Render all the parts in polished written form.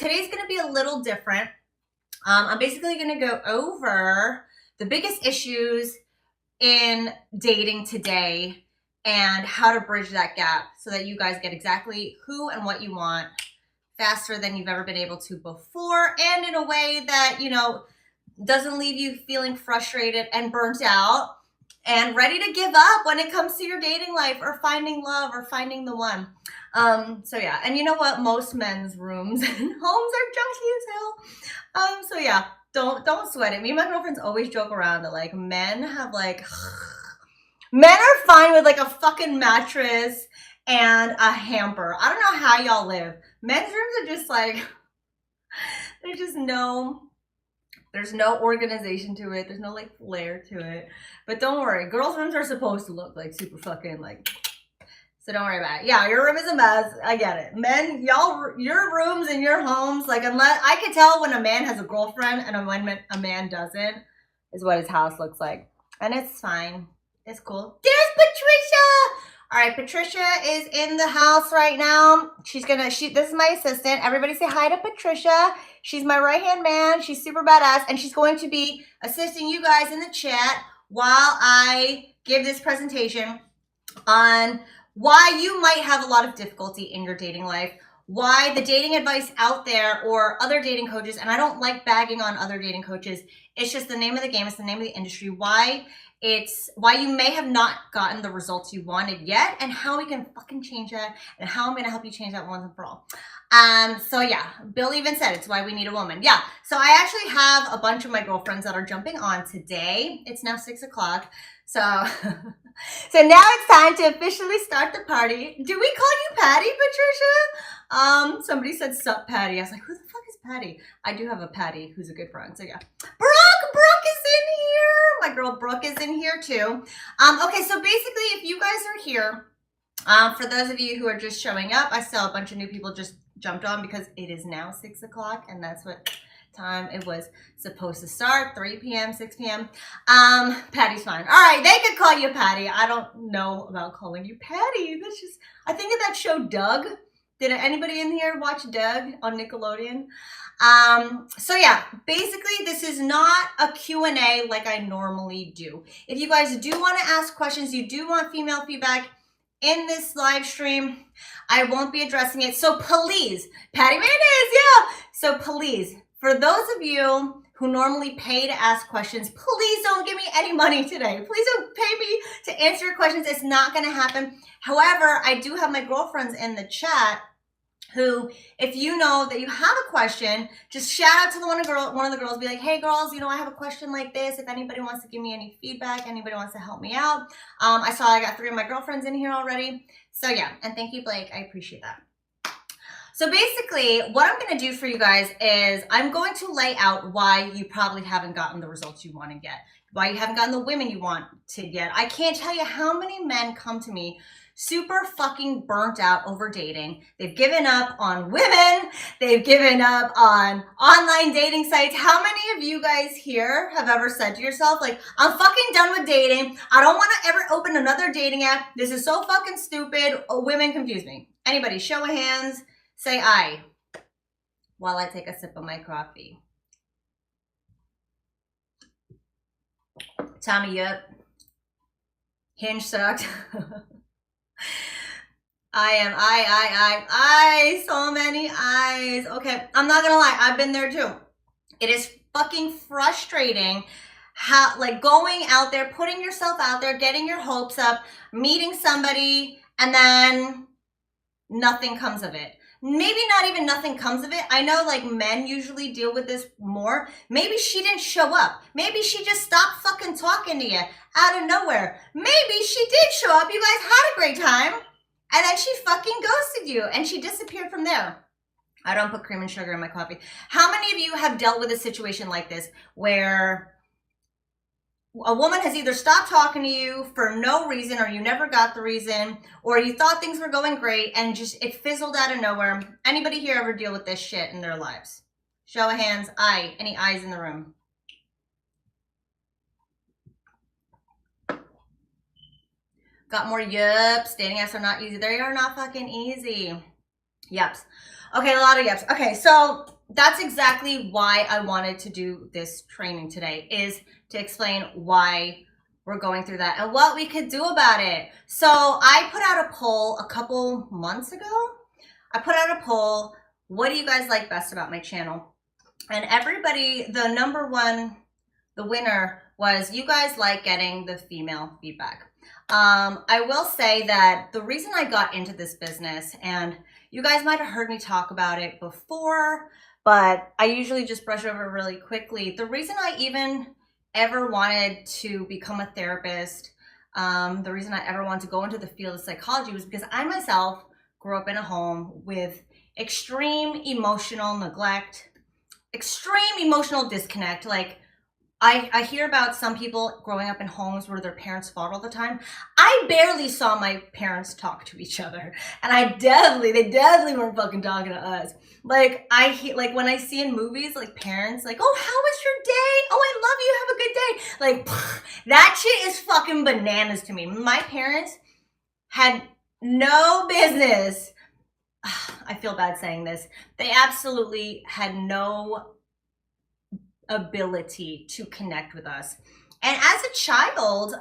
today's going to be a little different. I'm basically going to go over the biggest issues in dating today and how to bridge that gap so that you guys get exactly who and what you want faster than you've ever been able to before, and in a way that, you know, doesn't leave you feeling frustrated and burnt out and ready to give up when it comes to your dating life or finding love or finding the one. So yeah, and you know what? Most men's rooms and homes are junky as hell. So yeah, don't sweat it. Me and my girlfriends always joke around that like men have like men are fine with like a fucking mattress and a hamper. I don't know how y'all live. Men's rooms are just like there's no organization to it. There's no like flair to it. But don't worry, girls' rooms are supposed to look like super fucking like, so don't worry about it. Yeah, your room is a mess. I get it. Men, y'all, your rooms and your homes, like unless, I could tell when a man has a girlfriend and when a man doesn't, is what his house looks like. And it's fine. It's cool. There's Patricia! All right, Patricia is in the house right now. This is my assistant. Everybody say hi to Patricia. She's my right-hand man. She's super badass. And she's going to be assisting you guys in the chat while I give this presentation on why you might have a lot of difficulty in your dating life, why the dating advice out there or other dating coaches, and I don't like bagging on other dating coaches, it's just the name of the game, it's the name of the industry, why you may have not gotten the results you wanted yet, and how we can fucking change that, and how I'm going to help you change that once and for all. So yeah, Bill even said it's why we need a woman. Yeah, so I actually have a bunch of my girlfriends that are jumping on today. It's now 6 o'clock. So, so now it's time to officially start the party. Do we call you Patty, Patricia? Somebody said sup, Patty. I was like, who the fuck is Patty? I do have a Patty who's a good friend. So yeah, Brooke is in here. My girl Brooke is in here too. Okay, so basically, if you guys are here, for those of you who are just showing up, I saw a bunch of new people just jumped on because it is now 6 o'clock and that's what time it was supposed to start, 3 p.m., 6 p.m. Patty's fine. All right, they could call you Patty. I don't know about calling you Patty. That's just, I think of that show Doug. Did anybody in here watch Doug on Nickelodeon? So yeah, basically this is not a Q&A like I normally do. If you guys do want to ask questions, you do want female feedback in this live stream, I won't be addressing it. So please, Patty Mayonnaise, yeah. So please, for those of you who normally pay to ask questions, please don't give me any money today. Please don't pay me to answer your questions. It's not going to happen. However, I do have my girlfriends in the chat who, if you know that you have a question, just shout out to one of the girls, be like, hey girls, you know, I have a question like this. If anybody wants to give me any feedback, anybody wants to help me out. I got 3 of my girlfriends in here already. So yeah, and thank you, Blake. I appreciate that. So basically, what I'm going to do for you guys is I'm going to lay out why you probably haven't gotten the results you want to get, why you haven't gotten the women you want to get. I can't tell you how many men come to me super fucking burnt out over dating. They've given up on women. They've given up on online dating sites. How many of you guys here have ever said to yourself, like, I'm fucking done with dating. I don't want to ever open another dating app. This is so fucking stupid. Oh, women confuse me. Anybody, show of hands, say aye while I take a sip of my coffee. Tommy, yep. Hinge sucked. I, so many eyes. Okay, I'm not gonna lie, I've been there too. It is fucking frustrating how, like, going out there, putting yourself out there, getting your hopes up, meeting somebody, and then nothing comes of it. Maybe not even nothing comes of it. I know like men usually deal with this more. Maybe she didn't show up. Maybe she just stopped fucking talking to you out of nowhere. Maybe she did show up. You guys had a great time. And then she fucking ghosted you and she disappeared from there. I don't put cream and sugar in my coffee. How many of you have dealt with a situation like this where a woman has either stopped talking to you for no reason, or you never got the reason, or you thought things were going great and just it fizzled out of nowhere? Anybody here ever deal with this shit in their lives? Show of hands. Aye. Any ayes in the room? Got more yups. Dating apps are not easy. They are not fucking easy. Yups. Okay, a lot of yups. Okay, so that's exactly why I wanted to do this training today, is to explain why we're going through that and what we could do about it. So I put out a poll a couple months ago. I put out a poll, what do you guys like best about my channel? And everybody, the number one, the winner was, you guys like getting the female feedback. I will say that the reason I got into this business, and you guys might have heard me talk about it before, but I usually just brush over really quickly. The reason I even ever wanted to become a therapist, the reason I ever wanted to go into the field of psychology was because I myself grew up in a home with extreme emotional neglect, extreme emotional disconnect. Like, I hear about some people growing up in homes where their parents fought all the time. I barely saw my parents talk to each other, and they definitely weren't fucking talking to us. Like, when I see in movies, like, parents like, oh, how was your day? Oh, I love you, have a good day. Like, that shit is fucking bananas to me. My parents had no business. I feel bad saying this. They absolutely had no ability to connect with us. And as a child,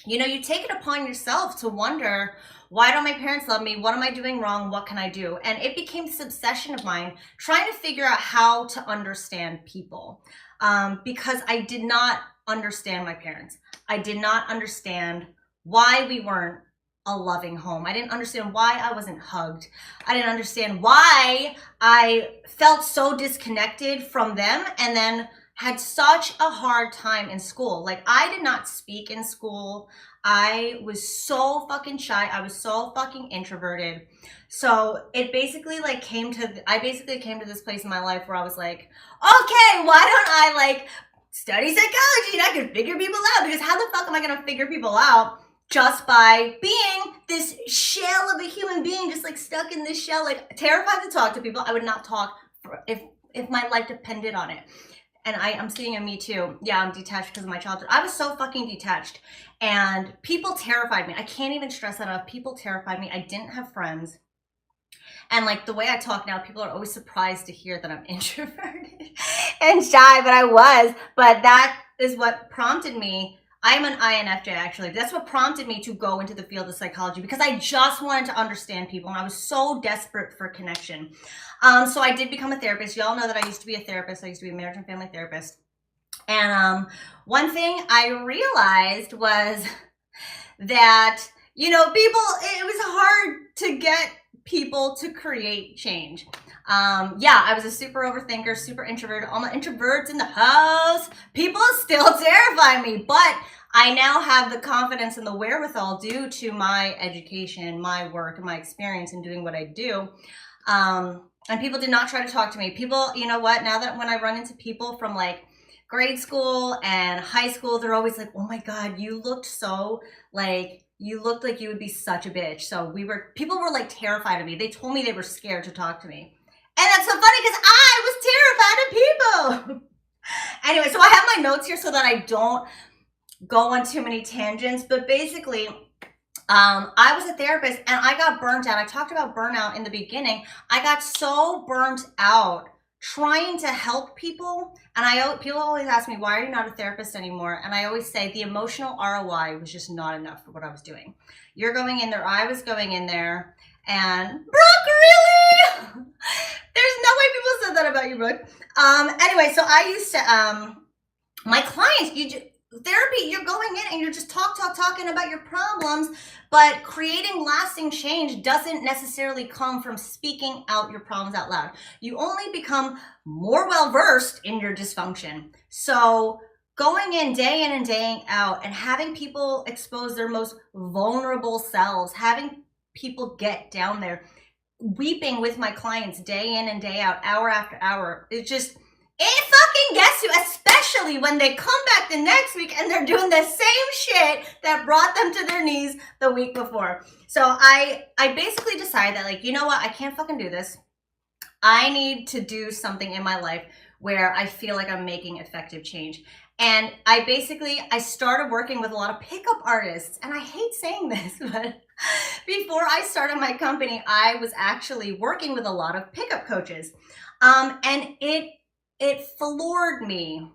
you take it upon yourself to wonder, why don't my parents love me? What am I doing wrong? What can I do? And it became this obsession of mine, trying to figure out how to understand people, because I did not understand my parents. I did not understand why we weren't a loving home. I didn't understand why I wasn't hugged. I didn't understand why I felt so disconnected from them, and then had such a hard time in school. Like, I did not speak in school. I was so fucking shy. I was so fucking introverted. So it basically I basically came to this place in my life where I was like, okay, why don't I study psychology and I can figure people out? Because how the fuck am I gonna figure people out just by being this shell of a human being, just stuck in this shell, terrified to talk to people? I would not talk if my life depended on it. And I'm seeing a me too. Yeah, I'm detached because of my childhood. I was so fucking detached, and people terrified me. I can't even stress that enough. People terrified me. I didn't have friends. And the way I talk now, people are always surprised to hear that I'm introverted and shy, but I was. But that is what prompted me. I'm an INFJ, actually. That's what prompted me to go into the field of psychology, because I just wanted to understand people, and I was so desperate for connection. So I did become a therapist. Y'all know that I used to be a therapist. I used to be a marriage and family therapist. And one thing I realized was that, people, it was hard to get people to create change. Yeah, I was a super overthinker, super introvert. All my introverts in the house. People still terrify me, but I now have the confidence and the wherewithal due to my education, my work, and my experience in doing what I do. And people did not try to talk to me. People, you know what? Now that when I run into people from grade school and high school, they're always like, oh my God, you looked so you looked like you would be such a bitch. So people were terrified of me. They told me they were scared to talk to me. And that's so funny because I was terrified of people. Anyway, so I have my notes here so that I don't go on too many tangents. But basically, I was a therapist and I got burnt out. I talked about burnout in the beginning. I got so burnt out trying to help people. And people always ask me, why are you not a therapist anymore? And I always say the emotional ROI was just not enough for what I was doing. You're going in there. I was going in there. And Brooke, really? There's no way people said that about you, Brooke. Anyway, so I used to, my clients, therapy, you're going in and you're just talking about your problems, but creating lasting change doesn't necessarily come from speaking out your problems out loud. You only become more well-versed in your dysfunction. So going in and day out and having people expose their most vulnerable selves, having people get down there, weeping with my clients day in and day out, hour after hour, it fucking gets you, especially when they come back the next week and they're doing the same shit that brought them to their knees the week before. So I basically decided that, you know what, I can't fucking do this. I need to do something in my life where I feel like I'm making effective change. And I started working with a lot of pickup artists. And I hate saying this, but before I started my company, I was actually working with a lot of pickup coaches. And it floored me,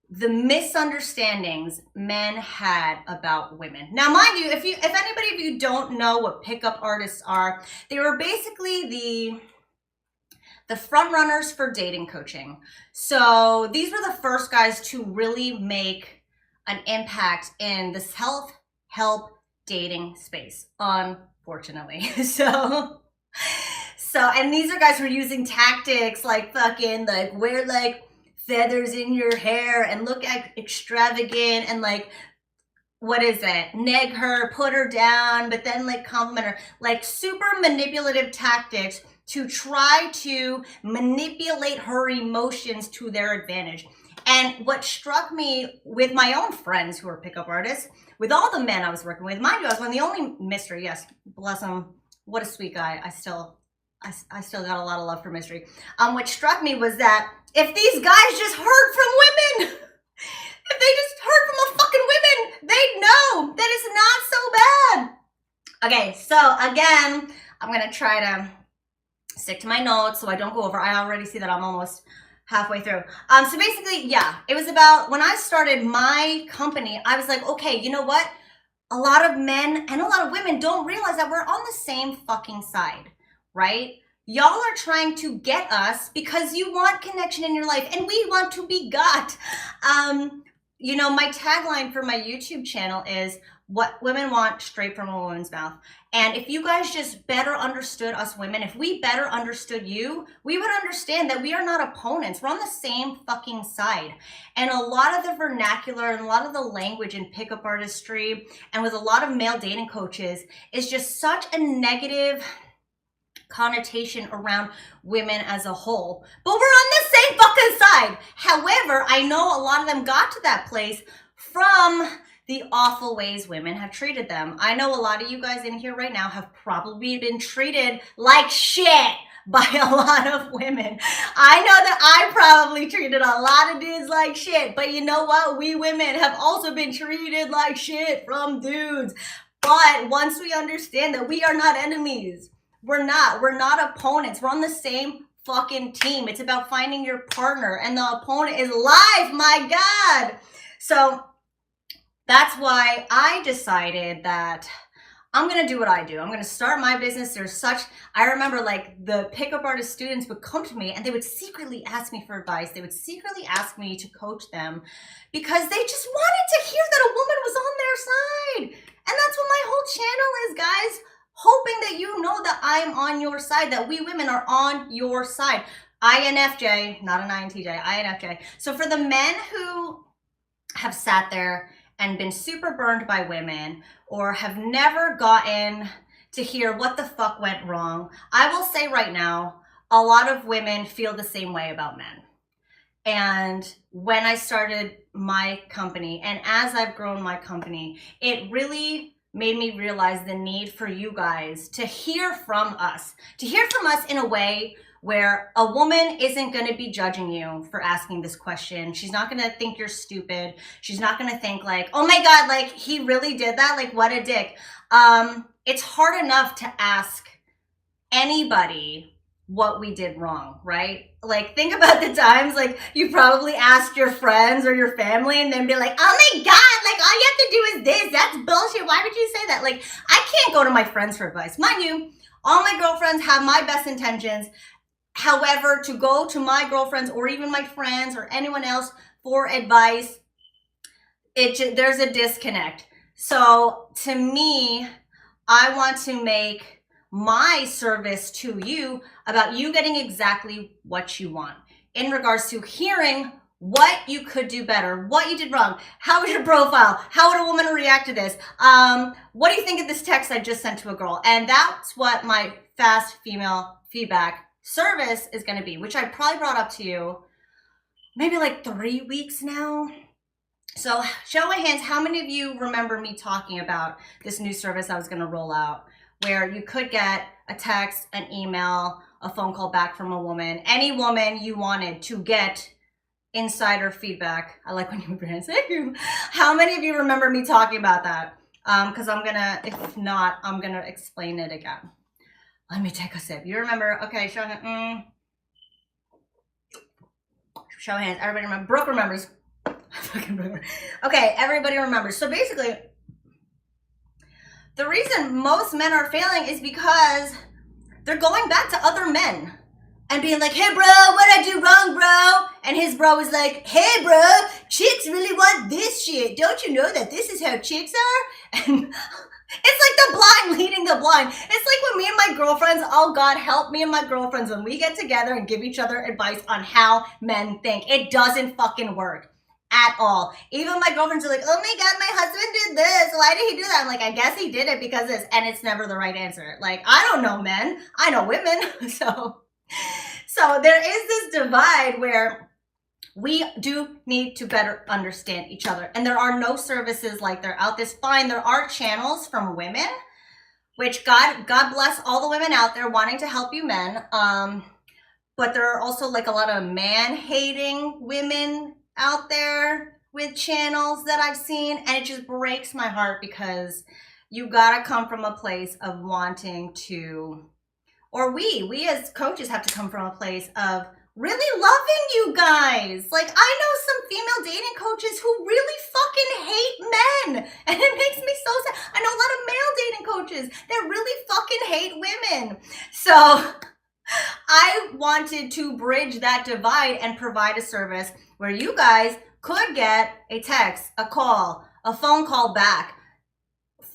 the misunderstandings men had about women. Now, mind you, if anybody of you don't know what pickup artists are, they were basically the front runners for dating coaching. So these were the first guys to really make an impact in the self-help dating space, unfortunately. So, and these are guys who are using tactics like fucking, like, wear like feathers in your hair and look extravagant and like, what is it? Neg her, put her down, but then like compliment her. Like super manipulative tactics to try to manipulate her emotions to their advantage. And what struck me with my own friends who are pickup artists, with all the men I was working with, mind you, I was one of the only Mystery, yes, bless him, what a sweet guy. I still got a lot of love for Mystery. What struck me was that if these guys just heard from women, if they just heard from a fucking women, they'd know that it's not so bad. Okay, so again, I'm gonna try to stick to my notes so I don't go over. I already see that I'm almost halfway through. So basically, yeah, it was about when I started my company, I was like, okay, you know what? A lot of men and a lot of women don't realize that we're on the same fucking side, right? Y'all are trying to get us because you want connection in your life and we want to be got. You know, my tagline for my YouTube channel is what women want straight from a woman's mouth. And if you guys just better understood us women, if we better understood you, we would understand that we are not opponents. We're on the same fucking side. And a lot of the vernacular and a lot of the language in pickup artistry and with a lot of male dating coaches is just such a negative connotation around women as a whole. But we're on the same fucking side. However, I know a lot of them got to that place from the awful ways women have treated them. I know a lot of you guys in here right now have probably been treated like shit by a lot of women. I know that I probably treated a lot of dudes like shit, but you know what? We women have also been treated like shit from dudes. But once we understand that we are not enemies, we're not opponents. We're on the same fucking team. It's about finding your partner, and the opponent is life, my God. So that's why I decided that I'm going to do what I do. I'm going to start my business. I remember like the pickup artist students would come to me and they would secretly ask me for advice. They would secretly ask me to coach them because they just wanted to hear that a woman was on their side. And that's what my whole channel is, guys. Hoping that you know that I'm on your side, that we women are on your side. INFJ, not an INTJ, INFJ. So for the men who have sat there and been super burned by women or have never gotten to hear what the fuck went wrong, I will say right now, a lot of women feel the same way about men. And when I started my company, and as I've grown my company, it really made me realize the need for you guys to hear from us in a way where a woman isn't going to be judging you for asking this question. She's not going to think you're stupid. She's not going to think like, oh my God, like he really did that? Like what a dick. It's hard enough to ask anybody what we did wrong, right? Like think about the times like you probably asked your friends or your family and then be like, oh my God, like all you have to do is this. That's bullshit. Why would you say that? Like I can't go to my friends for advice. Mind you, all my girlfriends have my best intentions. However, to go to my girlfriends or even my friends or anyone else for advice, there's a disconnect. So to me, I want to make my service to you about you getting exactly what you want in regards to hearing what you could do better, what you did wrong, how was your profile, how would a woman react to this, what do you think of this text I just sent to a girl? And that's what my fast female feedback service is going to be, which I probably brought up to you maybe like 3 weeks now. So show of hands, how many of you remember me talking about this new service I was going to roll out, where you could get a text, an email, a phone call back from a woman, any woman you wanted to get insider feedback. I like when you move your hands. Thank you. How many of you remember me talking about that? Because if not, I'm going to explain it again. Let me take a sip. You remember? Okay, show him. Show of hands. Everybody remember. Brooke remembers. Okay, everybody remembers. So basically, the reason most men are failing is because they're going back to other men and being like, hey, bro, what'd I do wrong, bro? And his bro is like, hey, bro, chicks really want this shit. Don't you know that this is how chicks are? And it's like the blind leading the blind. It's like when me and my girlfriends, oh God, help me and my girlfriends when we get together and give each other advice on how men think. It doesn't fucking work at all. Even my girlfriends are like, oh my God, my husband did this. Why did he do that? I'm like, I guess he did it because this. And it's never the right answer. Like, I don't know men. I know women. So there is this divide where we do need to better understand each other. And there are no services like they're out this fine. There are channels from women, which God bless all the women out there wanting to help you men. But there are also like a lot of man-hating women out there with channels that I've seen. And it just breaks my heart because you gotta come from a place of wanting to, or we as coaches have to come from a place of really loving you guys. Like, I know some female dating coaches who really fucking hate men. And it makes me so sad. I know a lot of male dating coaches that really fucking hate women. So I wanted to bridge that divide and provide a service where you guys could get a text, a call, a phone call back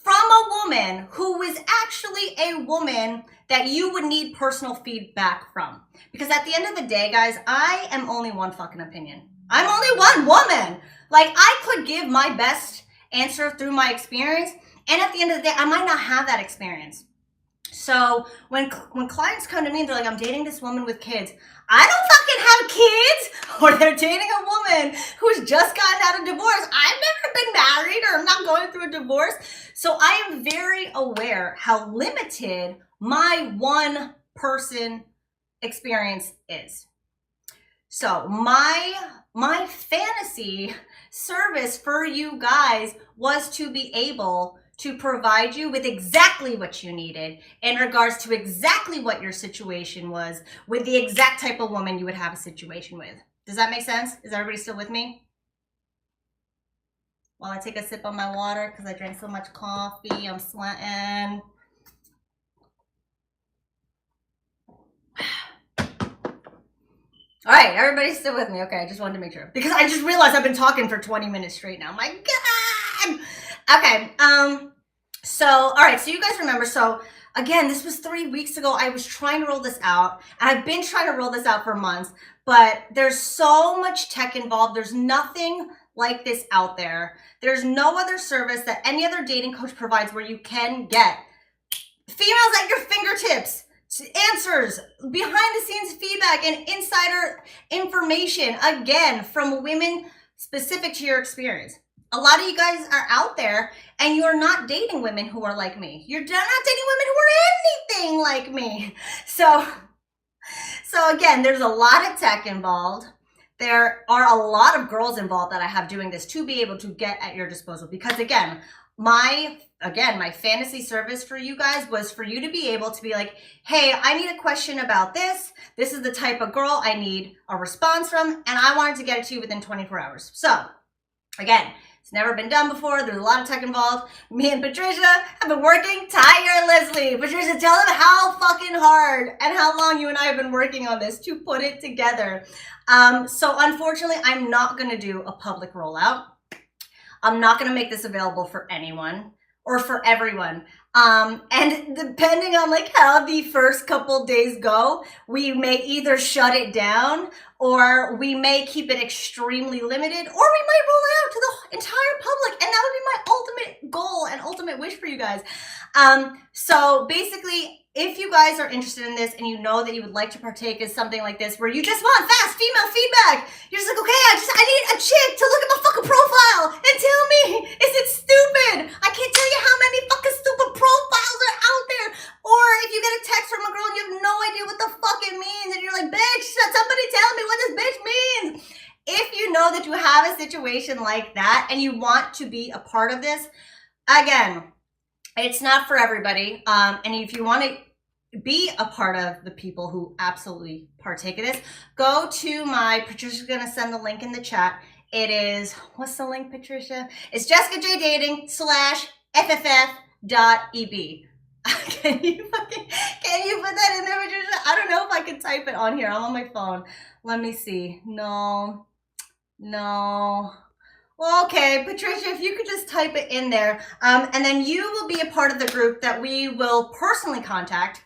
from a woman who is actually a woman that you would need personal feedback from. Because at the end of the day, guys, I am only one fucking opinion. I'm only one woman. Like, I could give my best answer through my experience, and at the end of the day, I might not have that experience. So when clients come to me and they're like, I'm dating this woman with kids, I don't fucking have kids, or they're dating a woman who's just gotten out of divorce. I've never been married, or I'm not going through a divorce. So I am very aware how limited my one person experience is. So my fantasy service for you guys was to be able to provide you with exactly what you needed in regards to exactly what your situation was with the exact type of woman you would have a situation with. Does that make sense? Is everybody still with me? While I take a sip of my water because I drank so much coffee, I'm sweating. All right, everybody's still with me. Okay, I just wanted to make sure. Because I just realized I've been talking for 20 minutes straight now. My God! Okay, so, all right, so you guys remember, so, again, this was 3 weeks ago. I was trying to roll this out, and I've been trying to roll this out for months, but there's so much tech involved. There's nothing like this out there. There's no other service that any other dating coach provides where you can get females at your fingertips, answers, behind the scenes feedback, and insider information, again, from women specific to your experience. A lot of you guys are out there and you're not dating women who are like me. You're not dating women who are anything like me. So again, there's a lot of tech involved. There are a lot of girls involved that I have doing this to be able to get at your disposal. Because again, my fantasy service for you guys was for you to be able to be like, hey, I need a question about this. This is the type of girl I need a response from, and I wanted to get it to you within 24 hours. So again, it's never been done before. There's a lot of tech involved. Me and Patricia have been working tirelessly. Patricia, tell them how fucking hard and how long you and I have been working on this to put it together. So unfortunately, I'm not going to do a public rollout. I'm not going to make this available for anyone or for everyone. And depending on like how the first couple days go, we may either shut it down or we may keep it extremely limited, or we might roll it out to the entire public. And that would be my ultimate goal and ultimate wish for you guys. So basically, if you guys are interested in this and you know that you would like to partake in something like this where you just want fast female feedback, you're just like, okay, I need a chick to look at my fucking profile and tell me, is it stupid? I can't tell you how many fucking stupid profiles are out there. Or if you get a text from a girl and you have no idea what the fuck it means and you're like, bitch, somebody tell me what this bitch means. If you know that you have a situation like that and you want to be a part of this, again, it's not for everybody. And if you want to be a part of the people who absolutely partake of this, go to my, Patricia's gonna send the link in the chat. It is, what's the link, Patricia? It's jessicajdating.fff.eb. Can you put that in there, Patricia? I don't know if I can type it on here. I'm on my phone. Let me see. No. Well, okay, Patricia, if you could just type it in there, and then you will be a part of the group that we will personally contact.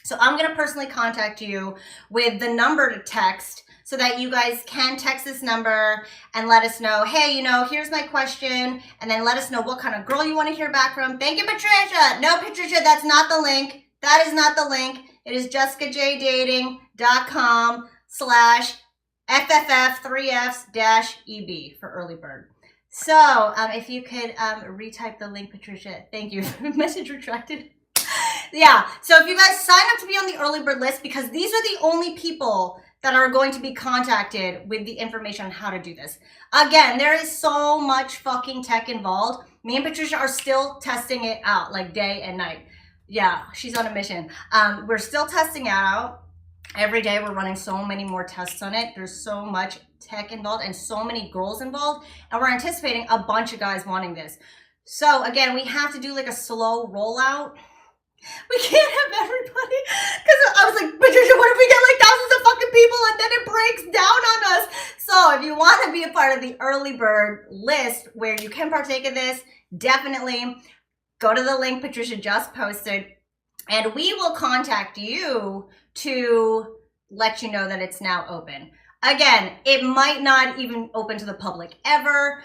So I'm going to personally contact you with the number to text so that you guys can text this number and let us know, hey, here's my question, and then let us know what kind of girl you want to hear back from. Thank you, Patricia. No, Patricia, that's not the link. That is not the link. It is jessicajdating.com/FFF3Fs-EB for early bird. So if you could retype the link, Patricia, thank you. Message retracted. Yeah, so if you guys sign up to be on the early bird list, because these are the only people that are going to be contacted with the information on how to do this. Again, there is so much fucking tech involved. Me and Patricia are still testing it out, like day and night. Yeah, she's on a mission. We're still testing it out. Every day we're running so many more tests on it. There's so much tech involved and so many girls involved, and we're anticipating a bunch of guys wanting this. So again, we have to do like a slow rollout. We can't have everybody, because I was like, Patricia, what if we get like thousands of fucking people and then it breaks down on us? So if you want to be a part of the early bird list where you can partake of this, definitely go to the link Patricia just posted, and we will contact you to let you know that it's now open. Again, it might not even open to the public ever.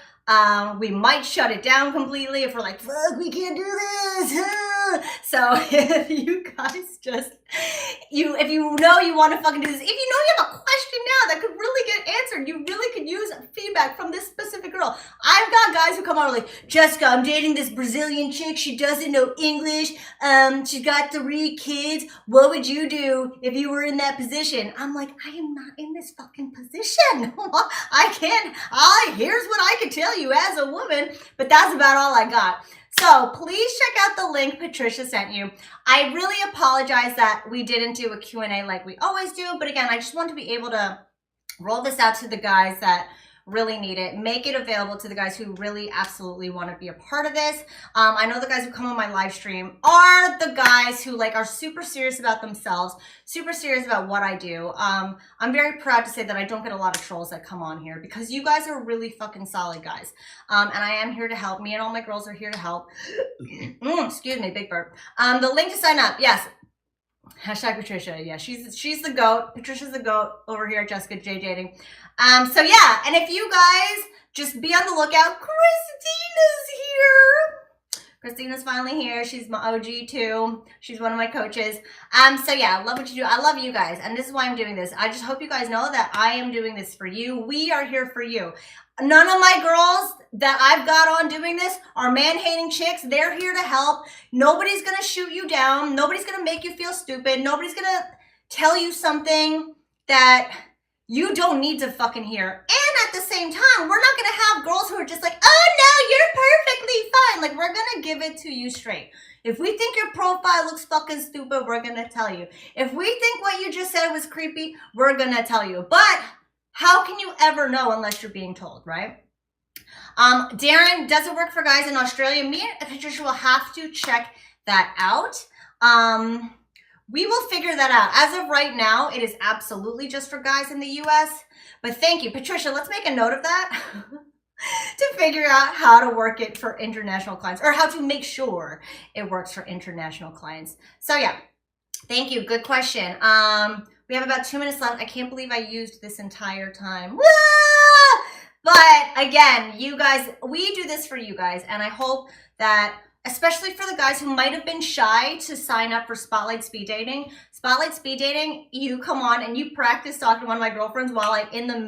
We might shut it down completely if we're like, fuck, we can't do this. So if you guys just, if you know you want to fucking do this, if you know you have a question now that could really get answered, you really could use feedback from this specific girl. I've got guys who come out like, Jessica, I'm dating this Brazilian chick. She doesn't know English. She's got 3 kids. What would you do if you were in that position? I'm like, I am not in this fucking position. Here's what I can tell you as a woman, but that's about all I got. So please check out the link Patricia sent you. I really apologize that we didn't do a Q&A like we always do, but again, I just want to be able to roll this out to the guys that really need it, make it available to the guys who really absolutely want to be a part of this. I know the guys who come on my live stream are the guys who are super serious about themselves, super serious about what I do. I'm very proud to say that I don't get a lot of trolls that come on here because you guys are really fucking solid guys. And I am here to help. Me and all my girls are here to help. Excuse me, big burp. The link to sign up, yes. Hashtag Patricia. Yeah, she's the GOAT. Patricia's the GOAT over here at Jessica J Dating. So yeah, and if you guys just be on the lookout, Christina's here. Christina's finally here. She's my OG too. She's one of my coaches. So yeah, I love what you do. I love you guys. And this is why I'm doing this. I just hope you guys know that I am doing this for you. We are here for you. None of my girls that I've got on doing this are man-hating chicks. They're here to help. Nobody's going to shoot you down. Nobody's going to make you feel stupid. Nobody's going to tell you something that you don't need to fucking hear. And at the same time, we're not going to have girls who are just like, oh no, you're perfectly fine. Like, we're going to give it to you straight. If we think your profile looks fucking stupid, we're going to tell you. If we think what you just said was creepy, we're going to tell you. But how can you ever know unless you're being told, right? Darren, does it work for guys in Australia? Me and Patricia will have to check that out. We will figure that out. As of right now, it is absolutely just for guys in the US. But thank you. Patricia, let's make a note of that to figure out how to work it for international clients, or how to make sure it works for international clients. So yeah, thank you. Good question. We have about 2 minutes left. I can't believe I used this entire time. But again, you guys, we do this for you guys. And I hope that, especially for the guys who might have been shy to sign up for Spotlight Speed Dating. Spotlight Speed Dating, you come on and you practice talking to one of my girlfriends while I, in the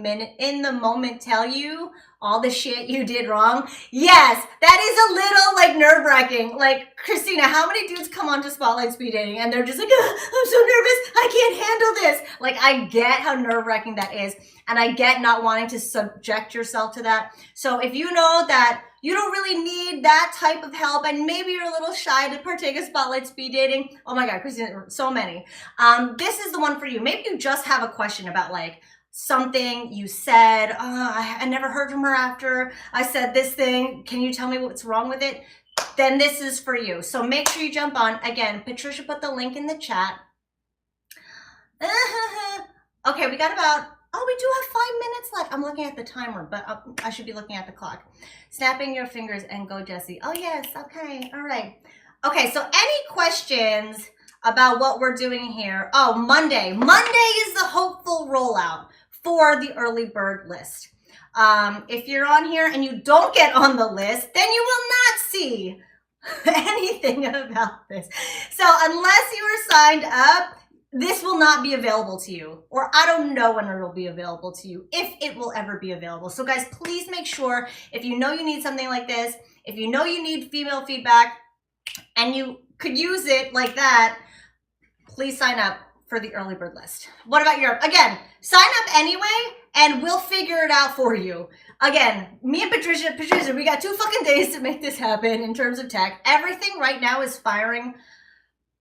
moment, tell you all the shit you did wrong. Yes, that is a little nerve-wracking. Like, Christina, how many dudes come on to Spotlight Speed Dating and they're just like, I'm so nervous, I can't handle this. Like, I get how nerve-wracking that is, and I get not wanting to subject yourself to that. So if you know that you don't really need that type of help, and maybe you're a little shy to partake of Spotlight Speed Dating. Oh my God, Christina, so many. This is the one for you. Maybe you just have a question about like something you said. I never heard from her after I said this thing. Can you tell me what's wrong with it? Then this is for you. So make sure you jump on. Again, Patricia put the link in the chat. Okay, we got about, we do have 5 minutes left. I'm looking at the timer, but I should be looking at the clock. Snapping your fingers and go, Jessie. Oh, yes. Okay. All right. Okay, so any questions about what we're doing here? Oh, Monday. Monday is the hopeful rollout for the early bird list. If you're on here and you don't get on the list, then you will not see anything about this. So unless you are signed up, this will not be available to you, or I don't know when it will be available to you, if it will ever be available. So guys, please make sure, if you know you need something like this, if you know you need female feedback and you could use it like that, please sign up for the early bird list. What about Europe? Again, sign up anyway and we'll figure it out for you. Again, me and Patricia, we got 2 fucking days to make this happen in terms of tech. Everything right now is firing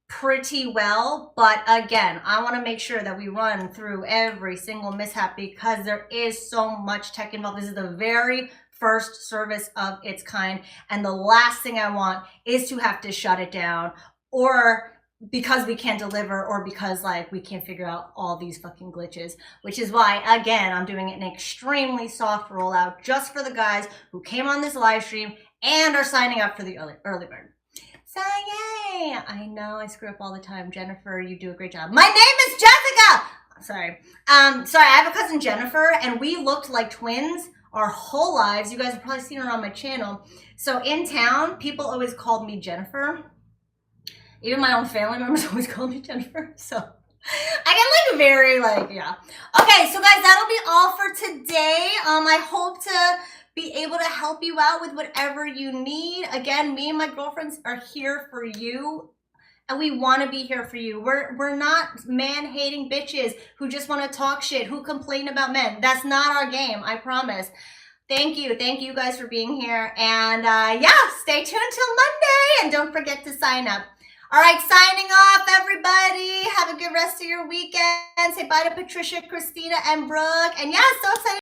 pretty well, but again, I want to make sure that we run through every single mishap because there is so much tech involved. This is the very first service of its kind, and the last thing I want is to have to shut it down, or because we can't deliver, or because like we can't figure out all these fucking glitches, which is why, again, I'm doing an extremely soft rollout just for the guys who came on this live stream and are signing up for the early bird. So yay! I know I screw up all the time. Jennifer, you do a great job. My name is Jessica! Sorry. Sorry, I have a cousin Jennifer, and we looked like twins our whole lives. You guys have probably seen her on my channel. So in town, people always called me Jennifer. Even my own family members always called me Jennifer. So I get like very like, yeah. Okay, so guys, that'll be all for today. I hope to be able to help you out with whatever you need. Again, me and my girlfriends are here for you, and we want to be here for you. We're not man-hating bitches who just want to talk shit, who complain about men. That's not our game, I promise. Thank you guys for being here, and yeah, stay tuned till Monday, and don't forget to sign up. All right, signing off, everybody. Have a good rest of your weekend. Say bye to Patricia, Christina, and Brooke, and yeah, so excited